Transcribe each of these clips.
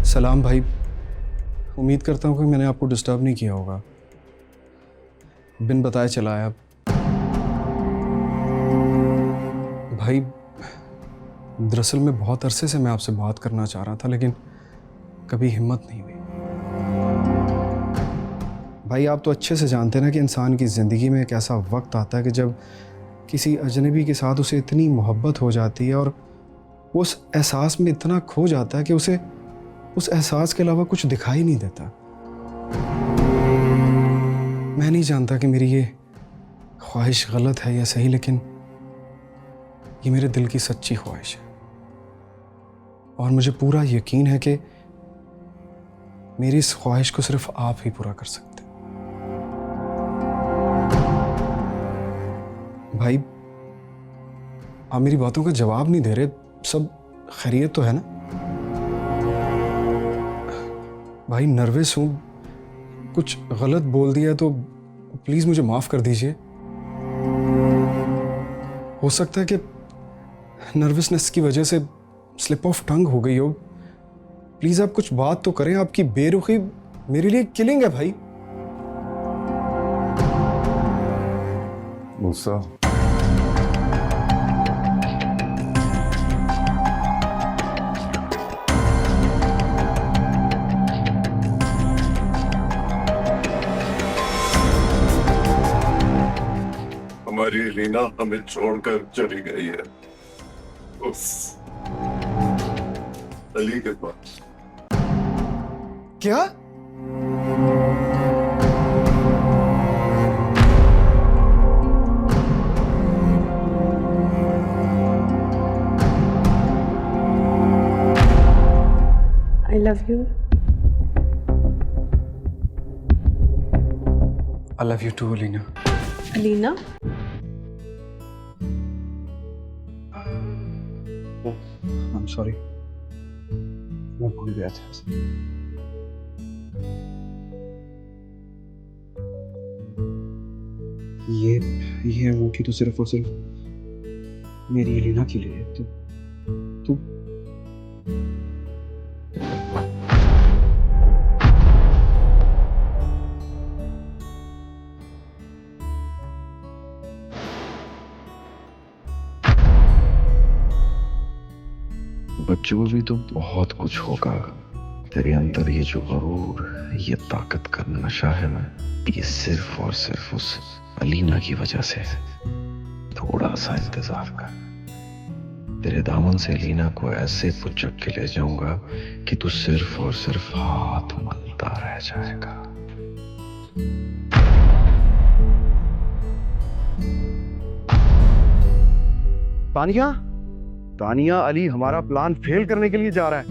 सलाम भाई। उम्मीद करता हूँ कि मैंने आपको डिस्टर्ब नहीं किया होगा। बिन बताए चला आया। भाई दरअसल मैं बहुत अरसे से मैं आपसे बात करना चाह रहा था, लेकिन कभी हिम्मत नहीं हुई। भाई आप तो अच्छे से जानते हैं ना कि इंसान की ज़िंदगी में एक ऐसा वक्त आता है कि जब किसी अजनबी के साथ उसे इतनी मोहब्बत हो जाती है और उस एहसास में इतना खो जाता है कि उसे उस एहसास के अलावा कुछ दिखाई नहीं देता। मैं नहीं जानता कि मेरी ये ख्वाहिश गलत है या सही, लेकिन ये मेरे दिल की सच्ची ख्वाहिश है और मुझे पूरा यकीन है कि मेरी इस ख्वाहिश को सिर्फ आप ही पूरा कर सकते हैं। भाई आप मेरी बातों का जवाब नहीं दे रहे। सब खैरियत तो है ना? भाई नर्वस हूँ, कुछ गलत बोल दिया तो प्लीज़ मुझे माफ़ कर दीजिए। हो सकता है कि नर्वसनेस की वजह से स्लिप ऑफ टंग हो गई हो। प्लीज़ आप कुछ बात तो करें। आपकी बेरुखी मेरे लिए किलिंग है भाई। मूसा, हमारी रीना हमें छोड़कर चली गई है उस अली के पास। क्या? I love you. I love you too, Alina. Alina? I'm sorry, मैं भूल गया था। ये अंगूठी तो सिर्फ और सिर्फ मेरी अलीना के लिए है। तू बच्चों में भी तो बहुत कुछ होगा। तेरे अंदर ये जो गरूर, ये ताकत का नशा है ना, ये सिर्फ और सिर्फ उस अलीना की वजह से है। थोड़ा सा इंतजार कर, तेरे दामन से अलीना को ऐसे पुचक के ले जाऊंगा कि तू सिर्फ और सिर्फ हाथ मलता रह जाएगा। तानिया, तानिया, अली हमारा प्लान फेल करने के लिए जा रहा है।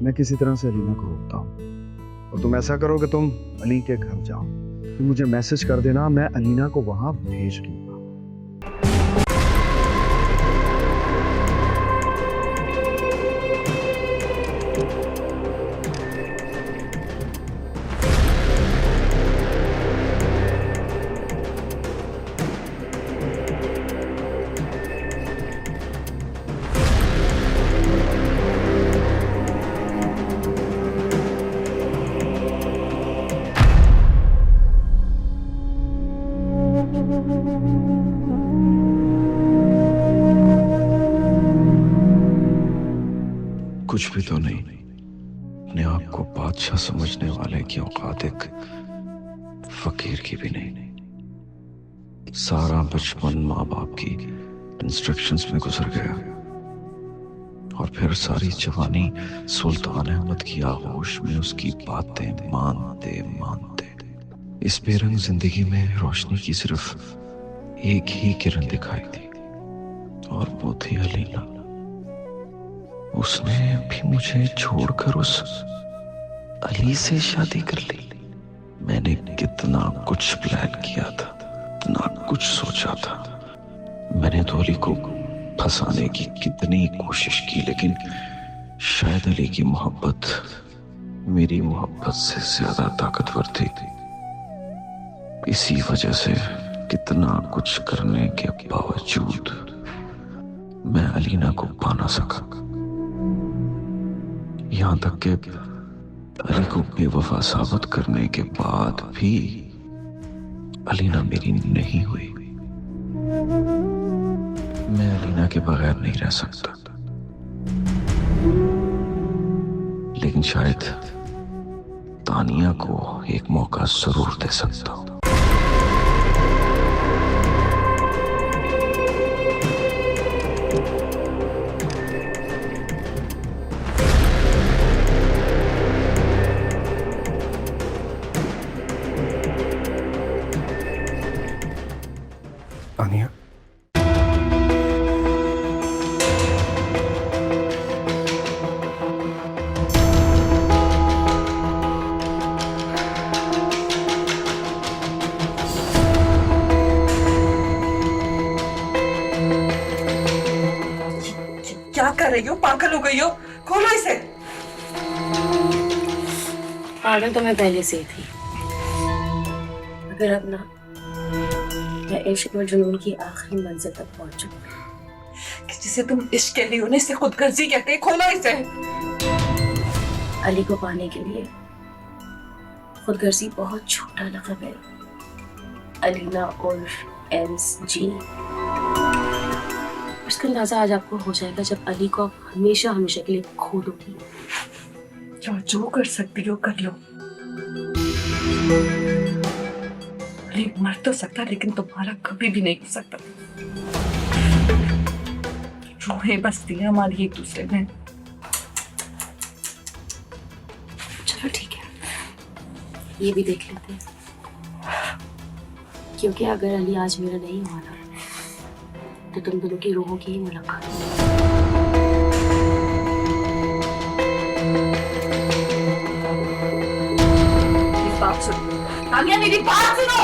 मैं किसी तरह से अलीना को रोकता हूँ और तुम ऐसा करो कि तुम अली के घर जाओ। तुम मुझे मैसेज कर देना, मैं अलीना को वहां भेज दूंगा। कुछ भी तो नहीं, अपने आप को बादशाह समझने वाले की औकात एक फकीर की भी नहीं। सारा बचपन माँ बाप की इंस्ट्रक्शंस में गुजर गया और फिर सारी जवानी सुल्तान अहमद की आगोश में उसकी बातें मानते मानते इस बेरंग जिंदगी में रोशनी की सिर्फ एक ही किरण दिखाई थी और वो थी अलीना। उसने भी मुझे छोड़कर उस अली से शादी कर ली। मैंने कितना कुछ प्लान किया था, इतना कुछ सोचा था। मैंने तो अली को फंसाने की कितनी कोशिश की, लेकिन शायद अली की मोहब्बत मेरी मोहब्बत से ज्यादा ताकतवर थी। इसी वजह से कितना कुछ करने के बावजूद मैं अलीना को पा ना सका। यहां तक कि अली को बेवफा साबित करने के बाद भी अलीना मेरी नहीं हुई। मैं अलीना के बगैर नहीं रह सकता, लेकिन शायद तानिया को एक मौका जरूर दे सकता हूं। तानिया, क्या कर रही हो? पागल हो गई हो? खोलो इसे। पागल तो मैं पहले से ही थी, मगर अब ना मैं इश्क और जुनून की आखिरी मंजिल तक पहुंच चुकी हूँ। कि जिसे तुम इश्क कह रही हो ना, इसे खुदगर्जी कहते हैं। खोलो इसे। अली को पाने के लिए खुदगर्जी बहुत छोटा लक़ब है। अलीना और MG। उसका अंदाजा आज आपको हो जाएगा जब अली को आप हमेशा हमेशा के लिए खो दोगी। जो कर सकती हो कर लो। अली मर तो सकता, लेकिन तुम्हारा कभी भी नहीं हो सकता। रूहें बसती है हमारी एक दूसरे में। चलो ठीक है, ये भी देख लेते हैं, क्योंकि अगर अली आज मेरा नहीं हुआ ना, तो तुम दोनों की रूहों की ही मुलाकात मेरी बात सुनो तानिया, मेरी बात सुनो।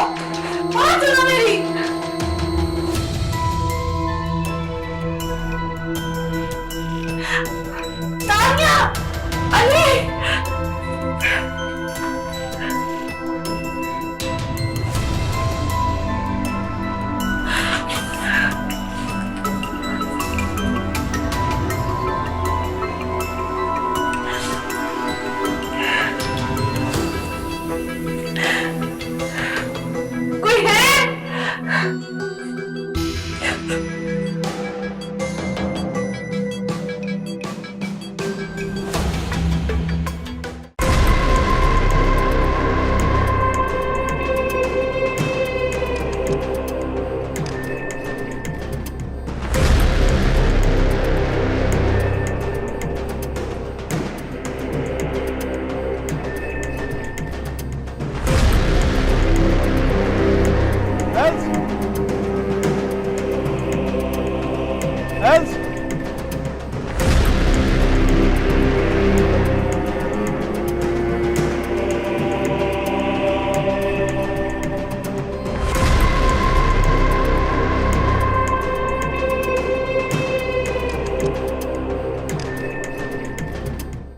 बात सुनो मेरी। तानिया, अली। कोई है?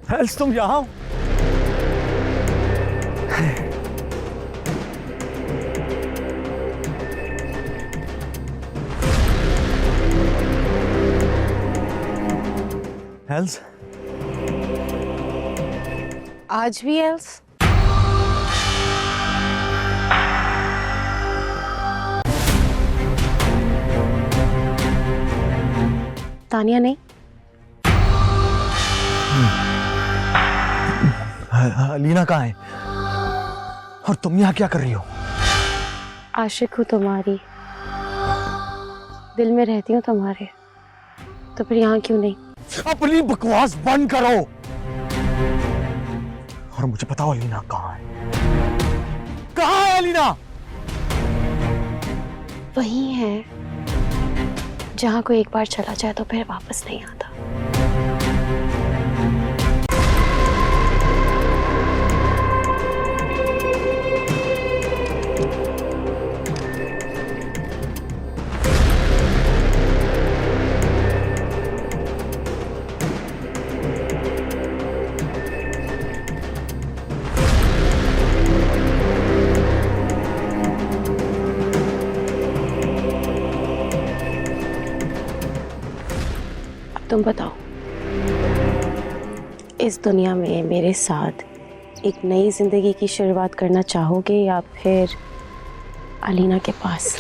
हेल्स, तुम यहाँ? हेल्स, आज भी एल्स? तानिया नहीं? अलीना कहाँ है? और तुम यहाँ क्या कर रही हो? आशिक हूँ तुम्हारी, दिल में रहती हूँ तुम्हारे, तो फिर यहाँ क्यों नहीं? अपनी बकवास बंद करो और मुझे बताओ अलीना कहाँ है? कहाँ है अलीना? वही है जहाँ कोई एक बार चला जाए तो फिर वापस नहीं आता। तुम बताओ, इस दुनिया में मेरे साथ एक नई जिंदगी की शुरुआत करना चाहोगे या फिर अलीना के पास?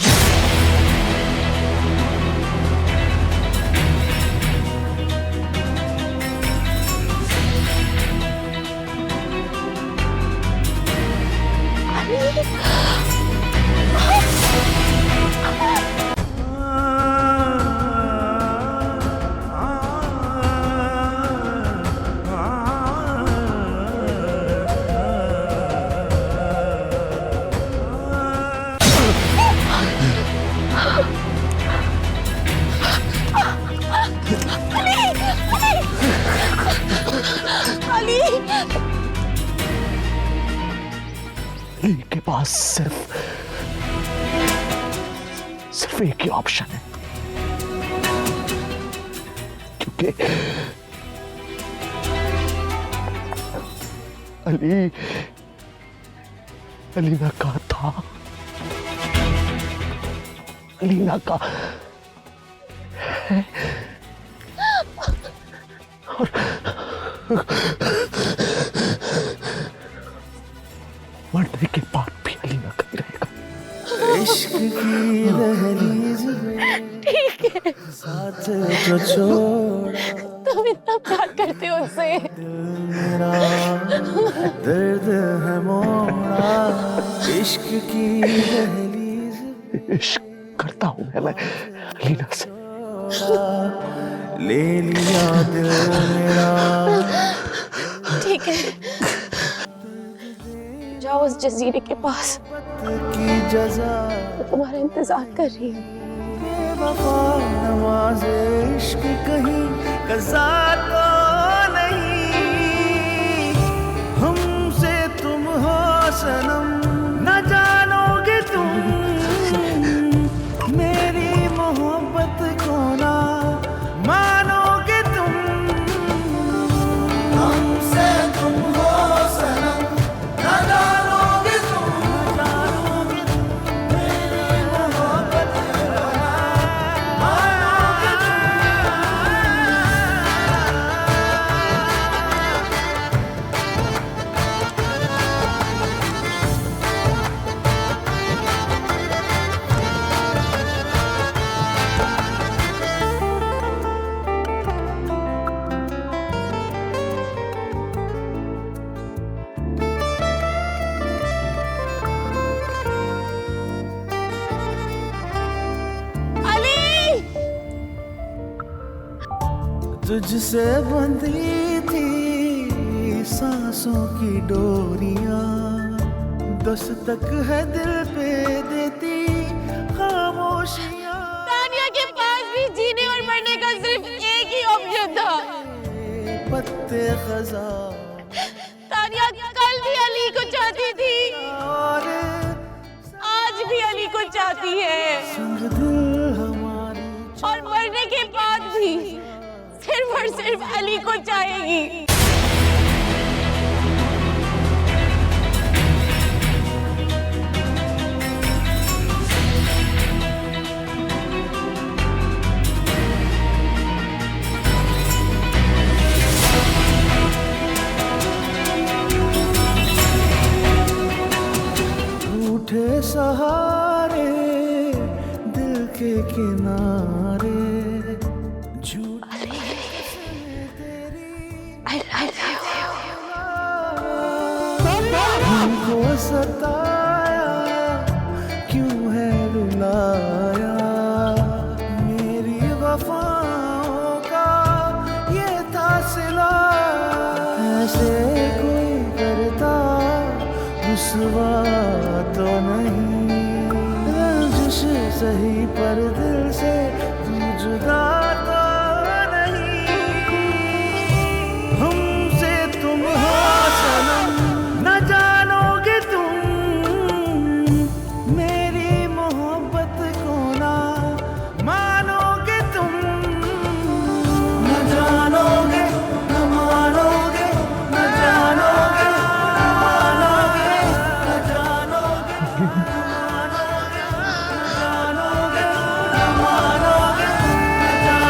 अली के पास सिर्फ एक ही ऑप्शन है, क्योंकि अलीना का था, अलीना का है और मरने के बाद भी अलीना का ही रहेगा। इश्क की दहलीज ठीक है, साथ जो छोड़ा तुम इतना प्यार करते हो उससे। मेरा दर्द है मोड़ा। इश्क की दहलीज इश्क करता हूं मैं अलीना से। ले लिया दिल मेरा। ठीक है, जाओ उस जजीरे के पास, की जजा वो तुम्हारा इंतजार कर रही है। बेवफा नवाज इश्क कहीं कज़ा तो नहीं। हमसे तुम हो सनम, न जानो तुझसे बंधी थी सांसों की डोरियां, दस्तक है दिल पे देती खामोशियां। तानिया के पास भी जीने और मरने का सिर्फ एक ही ऑप्शन था, पत्ते खज़ा। तानिया कल भी अली को चाहती थी और आज भी अली को चाहती है, संग दिल हमारी और मरने के बाद भी सिर्फ और सिर्फ अली को चाहेगी। रूठे सहारे दिल के किनारे, को सताया क्यों है रुलाया, मेरी वफाओं का ये था सिला। ऐसे कोई करता रुसवा तो नहीं, रंजिश सही पर दिल से तू जुदा तो नहीं। हमसे तुम हो सनम, न जानोगे तुम मेरी मोहब्बत को, ना मानोगे तुम। न जानोगे न मानोगे, न जानोगे न मानोगे, न जानोगे न मानोगे, न जानोगे न मानोगे, न जानोगे।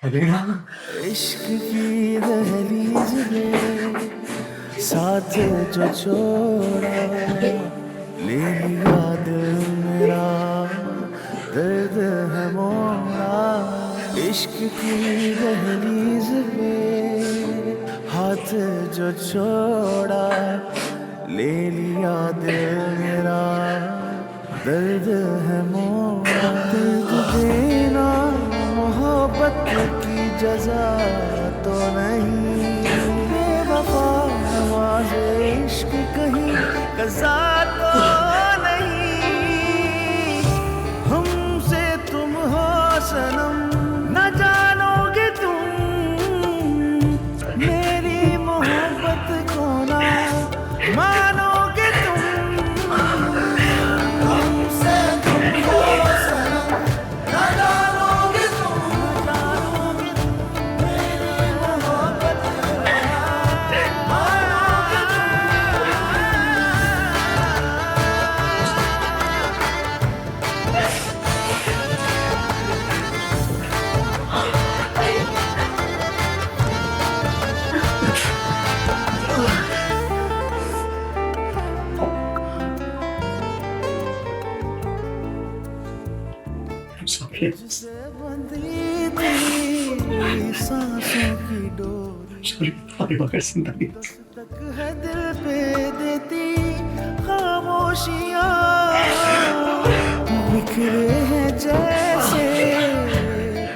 इश्क की दहलीज में साथ जो छोड़ा, ले लिया दिल मेरा, दर्द है मोड़ा। इश्क की दहलीज में हाथ जो छोड़ा, ले लिया दिल मेरा, दर्द है मोड़ा। दर्द देना मोहब्बत की जजा तो नहीं, बेवफा नवाज़े इश्क कहीं कज़ा तो नहीं। हमसे तुम हो सनम, न जानोगे तुम मेरी मोहब्बत को ना मानोगे तुम। हमसे तुम हो सनम, न जानोगे तुम मेरी मोहब्बत को ना मानोगे तुझसे बंधी थी सांसों की डोरी, दस्तक है दिल पे देती खामोशियाँ, बिखरे हैं जैसे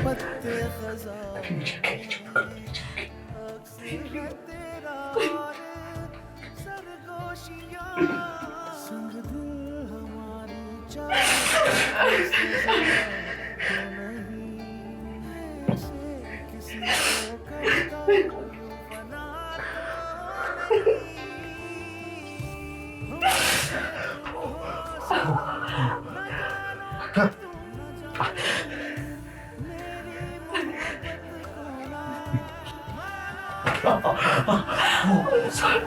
पत्ते खज़ां। अक्सर है तेरा सरगोशियाँ, संग दिल हमारी चाह Sorry.